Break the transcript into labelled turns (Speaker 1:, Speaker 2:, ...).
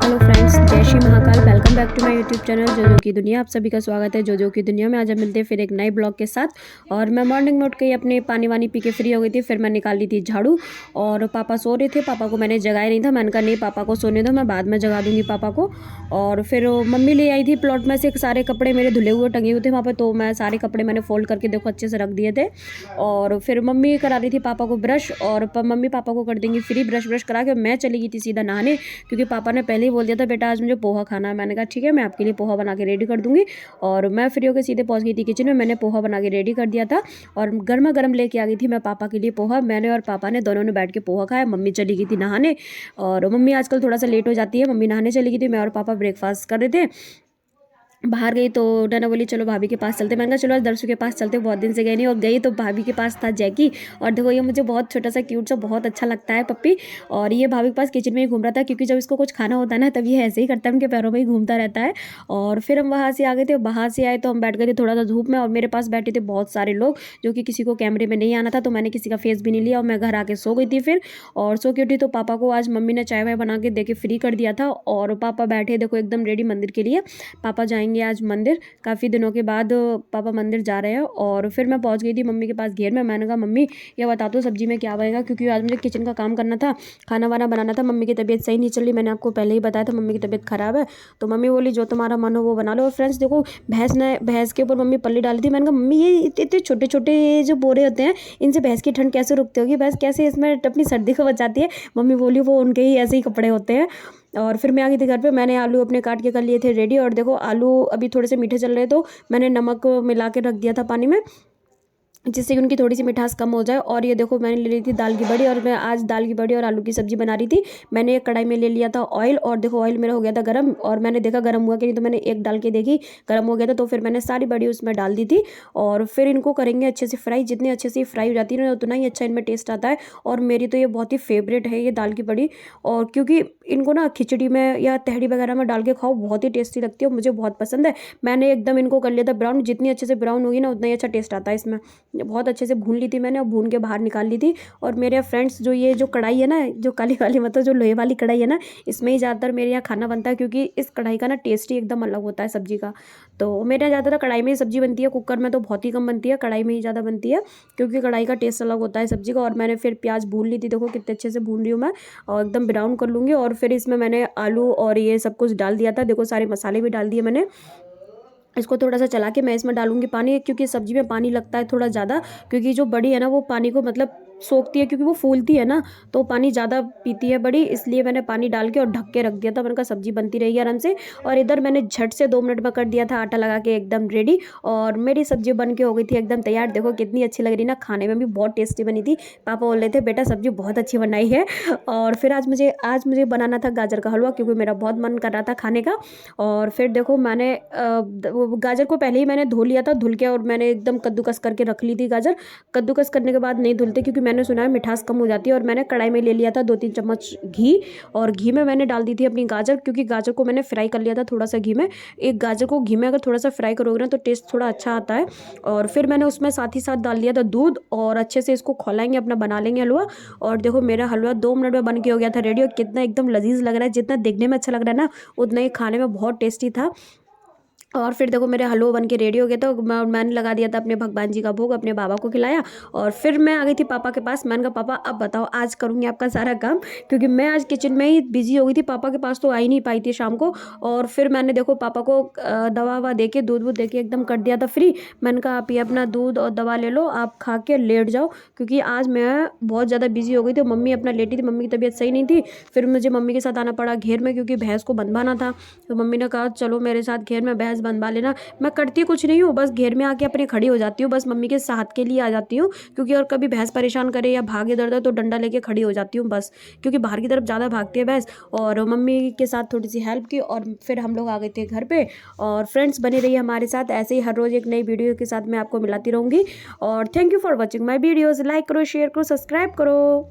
Speaker 1: Hello friends, जय Shri Mahakal. Welcome back to my YouTube channel Jojo की दुनिया। आप सभी का स्वागत है जोजो की दुनिया में। आज हम मिलते हैं फिर एक नए ब्लॉग के साथ। और मैं मॉर्निंग में उठ के अपने पानी वानी पी के फ्री हो गई थी। फिर मैं निकाल ली थी झाड़ू और पापा सो रहे थे। पापा को मैंने जगाया नहीं था। मैंने कहा नहीं, पापा को सोने दो, मैं बाद में जगा दूंगी पापा को। और फिर मम्मी ले आई थी प्लॉट में से सारे कपड़े मेरे धुले हुए टंगे हुए थे वहाँ पर, तो मैं सारे कपड़े मैंने फोल्ड करके देखो अच्छे से रख दिए थे। और फिर मम्मी करा रही थी पापा को ब्रश, और मम्मी पापा को कर देंगी फ्री ब्रश करा के। मैं चली गई थी सीधा नहाने, क्योंकि पापा ने पहले ही बोल दिया था बेटा आज मुझे पोहा खाना है। मैंने कहा ठीक है, मैं आपके लिए पोहा बना के रेडी कर दूंगी। और मैं फ्री होकर सीधे पहुंच गई थी किचन में। मैंने पोहा बना के रेडी कर दिया था और गर्मा गर्म लेके आ गई थी मैं पापा के लिए पोहा। मैंने और पापा ने दोनों ने बैठ के पोहा खाया। मम्मी चली गई थी नहाने, और मम्मी आजकल थोड़ा सा लेट हो जाती है। मम्मी नहाने चली गई थी, मैं और पापा ब्रेकफास्ट कर रहे थे। बाहर गई तो नैना बोली चलो भाभी के पास चलते। मैंने कहा चलो आज दर्शु के पास चलते, बहुत दिन से गए नहीं। और गई तो भाभी के पास था जैकी, और देखो ये मुझे बहुत छोटा सा क्यूट सा बहुत अच्छा लगता है पप्पी। और ये भाभी के पास किचन में ही घूम रहा था, क्योंकि जब इसको कुछ खाना होता है ना तब ये ऐसे ही करता है, उनके पैरों में ही घूमता रहता है। और फिर हम वहाँ से आ गए थे। बाहर से आए तो हम बैठ गए थे थोड़ा सा धूप में, और मेरे पास बैठे थे बहुत सारे लोग जो कि किसी को कैमरे में नहीं आना था, तो मैंने किसी का फेस भी नहीं लिया और मैं घर आके सो गई थी फिर। और सो के उठी तो पापा को आज मम्मी ने चाय वाय बना के दे के फ्री कर दिया था। और पापा बैठे देखो एकदम रेडी मंदिर के लिए। पापा जाएंगे आज मंदिर, काफ़ी दिनों के बाद पापा मंदिर जा रहे हैं। और फिर मैं पहुंच गई थी मम्मी के पास घेर में। मैंने कहा मम्मी ये बता दो सब्जी में क्या बनेगा, क्योंकि आज मुझे किचन का काम करना था, खाना वाना बनाना था। मम्मी की तबीयत सही नहीं चल रही, मैंने आपको पहले ही बताया था मम्मी की तबीयत खराब है। तो मम्मी बोली जो तुम्हारा मन हो वो बना लो। और फ्रेंड्स देखो भैंस के ऊपर मम्मी पल्ली डाली थी। मैंने कहा मम्मी ये इतने छोटे छोटे जो बोरे होते हैं इनसे भैंस की ठंड कैसे रुकती होगी, भैंस कैसे इसमें अपनी सर्दी को बचाती है। मम्मी बोली वो उनके ही ऐसे ही कपड़े होते हैं। और फिर मैं आ गई थी घर पे। मैंने आलू अपने काट के कर लिए थे रेडी, और देखो आलू अभी थोड़े से मीठे चल रहे तो मैंने नमक मिला के रख दिया था पानी में, जिससे कि उनकी थोड़ी सी मिठास कम हो जाए। और ये देखो मैंने ले ली थी दाल की बड़ी, और मैं आज दाल की बड़ी और आलू की सब्जी बना रही थी। मैंने एक कढ़ाई में ले लिया था ऑयल, और देखो ऑयल मेरा हो गया था गर्म, और मैंने देखा गर्म हुआ कि नहीं, तो मैंने एक डाल के देखी गर्म हो गया था, तो फिर मैंने सारी बड़ी उसमें डाल दी थी। और फिर इनको करेंगे अच्छे से फ्राई। जितनी अच्छे से फ्राई हो जाती है ना उतना ही अच्छा इनमें टेस्ट आता है। और मेरी तो ये बहुत ही फेवरेट है ये दाल की बड़ी। और क्योंकि इनको ना खिचड़ी में या तहड़ी वगैरह में डाल के खाओ बहुत ही टेस्टी लगती है, मुझे बहुत पसंद है। मैंने एकदम इनको कर लिया था ब्राउन। जितनी अच्छे से ब्राउन होगी ना उतना ही अच्छा टेस्ट आता है इसमें। बहुत अच्छे से भून ली थी मैंने, और भून के बाहर निकाल ली थी। और मेरे फ्रेंड्स जो ये जो कढ़ाई है ना, जो काली वाली मतलब जो लोहे वाली कढ़ाई है ना, इसमें ही ज़्यादातर मेरे यहाँ खाना बनता है, क्योंकि इस कढ़ाई का ना टेस्ट ही एकदम अलग होता है सब्जी का। तो मेरे यहाँ ज़्यादातर कढ़ाई में ही सब्जी बनती है, कुकर में तो बहुत ही कम बनती है, कढ़ाई में ही ज़्यादा बनती है, क्योंकि कढ़ाई का टेस्ट अलग होता है सब्जी का। और मैंने फिर प्याज भून ली थी, देखो कितने अच्छे से भून रही हूँ मैं, और एकदम ब्राउन कर लूँगी। और फिर इसमें मैंने आलू और ये सब कुछ डाल दिया था, देखो सारे मसाले भी डाल दिए मैंने। इसको थोड़ा सा चला के मैं इसमें डालूंगी पानी, क्योंकि सब्जी में पानी लगता है थोड़ा ज़्यादा, क्योंकि जो बड़ी है ना वो पानी को मतलब सोखती है, क्योंकि वो फूलती है ना तो पानी ज़्यादा पीती है बड़ी, इसलिए मैंने पानी डाल के और ढक के रख दिया था। मैंने कहा सब्जी बनती रहेगी आराम से। और इधर मैंने झट से 2 मिनट में कर दिया था आटा लगा के एकदम रेडी, और मेरी सब्जी बन के हो गई थी एकदम तैयार। देखो कितनी अच्छी लग रही ना, खाने में भी बहुत टेस्टी बनी थी। पापा बोल रहे थे बेटा सब्जी बहुत अच्छी बनाई है। और फिर आज मुझे बनाना था गाजर का हलवा, क्योंकि मेरा बहुत मन कर रहा था खाने का। और फिर देखो मैंने वो गाजर को पहले ही मैंने धो लिया था, धुल के, और मैंने एकदम कद्दूकस करके रख ली थी गाजर। कद्दूकस करने के बाद नहीं धुलते, क्योंकि मैंने सुना है मिठास कम हो जाती है। और मैंने कढ़ाई में ले लिया था 2-3 चम्मच घी, और घी में मैंने डाल दी थी अपनी गाजर, क्योंकि गाजर को मैंने फ्राई कर लिया था थोड़ा सा घी में। एक गाजर को घी में अगर थोड़ा सा फ्राई करोगे ना तो टेस्ट थोड़ा अच्छा आता है। और फिर मैंने उसमें साथ ही साथ डाल दिया था दूध, और अच्छे से इसको खौलाएंगे, अपना बना लेंगे हलवा। और देखो मेरा हलवा 2 मिनट में बन के हो गया था रेडी, और कितना एकदम लजीज लग रहा है। जितना देखने में अच्छा लग रहा है ना उतना ही खाने में बहुत टेस्टी था। और फिर देखो मेरे हलवा बन के रेडी हो गया था। मैंने लगा दिया था अपने भगवान जी का भोग, अपने बाबा को खिलाया। और फिर मैं आ गई थी पापा के पास। मैंने कहा पापा अब बताओ आज करूँगी आपका सारा काम, क्योंकि मैं आज किचन में ही बिजी हो गई थी, पापा के पास तो आ ही नहीं पाई थी शाम को। और फिर मैंने देखो पापा को दवा ववा दे के दूध वूध दे के एकदम कर दिया था फ्री। मैंने कहा आप ये अपना दूध और दवा ले लो, आप खा के लेट जाओ, क्योंकि आज मैं बहुत ज़्यादा बिजी हो गई थी। मम्मी अपना लेटी थी, मम्मी की तबीयत सही नहीं थी। फिर मुझे मम्मी के साथ आना पड़ा घेर में, क्योंकि भैंस को बंधवाना था। तो मम्मी ने कहा चलो मेरे साथ घेर में भैंस बंधवा लेना। मैं करती कुछ नहीं हूँ, बस घेर में आके अपने खड़ी हो जाती हूँ, बस मम्मी के साथ के लिए आ जाती हूँ, क्योंकि और कभी भैंस परेशान करे या भागे इधर उधर तो डंडा लेके खड़ी हो जाती हूँ बस, क्योंकि बाहर की तरफ ज़्यादा भागती है भैंस। और मम्मी के साथ थोड़ी सी हेल्प की, और फिर हम लोग आ गए थे घर पे। और फ्रेंड्स बने रहिए हमारे साथ, ऐसे ही हर रोज़ एक नई वीडियो के साथ मैं आपको मिलाती रहूँगी। और thank you for watching my videos. Like करो, शेयर करो, सब्सक्राइब करो।